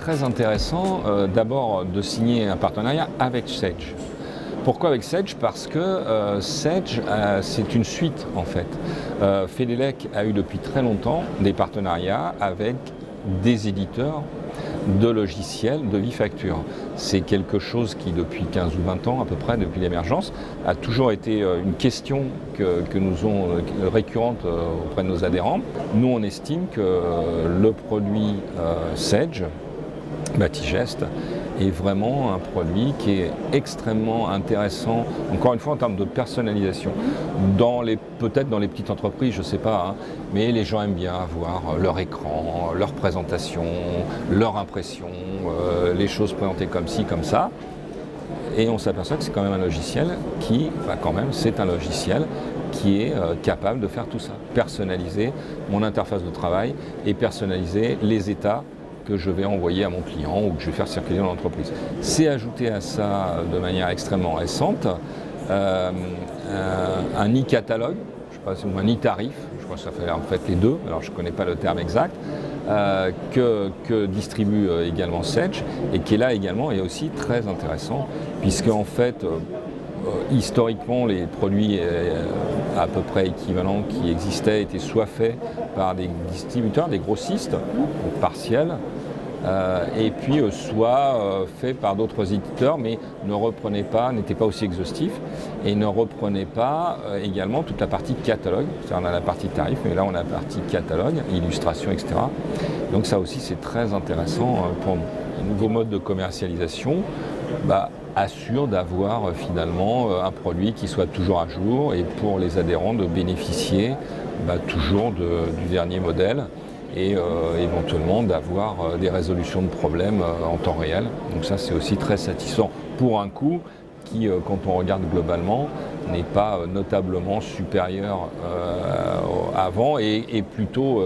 très intéressant d'abord de signer un partenariat avec Sage. Pourquoi avec Sage? Parce que Sage, c'est une suite en fait. Fedelec a eu depuis très longtemps des partenariats avec des éditeurs de logiciels de Vifacture. C'est quelque chose qui, depuis 15 ou 20 ans à peu près, depuis l'émergence, a toujours été une question que nous ont récurrente auprès de nos adhérents. Nous, on estime que le produit Sage, Batigest, est vraiment un produit qui est extrêmement intéressant, encore une fois en termes de personnalisation. Peut-être dans les petites entreprises, je ne sais pas, mais les gens aiment bien avoir leur écran, leur présentation, leur impression, les choses présentées comme ci, comme ça. Et on s'aperçoit que c'est quand même un logiciel c'est un logiciel qui est capable de faire tout ça. Personnaliser mon interface de travail et personnaliser les états que je vais envoyer à mon client ou que je vais faire circuler dans l'entreprise. C'est ajouté à ça de manière extrêmement récente un e-catalogue, je sais pas, ou un e-tarif, je crois que ça fait en fait les deux, alors je ne connais pas le terme exact, que distribue également Sage et qui est là également et aussi très intéressant puisque en fait historiquement, les produits à peu près équivalents qui existaient étaient soit faits par des distributeurs, des grossistes, partiels, et puis soit faits par d'autres éditeurs, mais n'étaient pas aussi exhaustifs et ne reprenaient pas également toute la partie catalogue. C'est-à-dire on a la partie tarif, mais là on a la partie catalogue, illustration, etc. Donc ça aussi c'est très intéressant pour nous. Un nouveau mode de commercialisation assure d'avoir finalement un produit qui soit toujours à jour et pour les adhérents de bénéficier toujours du dernier modèle et éventuellement d'avoir des résolutions de problèmes en temps réel. Donc ça c'est aussi très satisfaisant pour un coût qui, quand on regarde globalement, n'est pas notablement supérieur avant et plutôt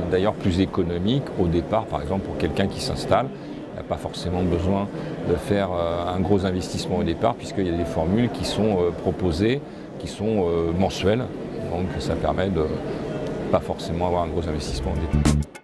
d'ailleurs plus économique au départ, par exemple pour quelqu'un qui s'installe. Il n'a pas forcément besoin de faire un gros investissement au départ puisqu'il y a des formules qui sont proposées, qui sont mensuelles. Donc ça permet de pas forcément avoir un gros investissement au départ.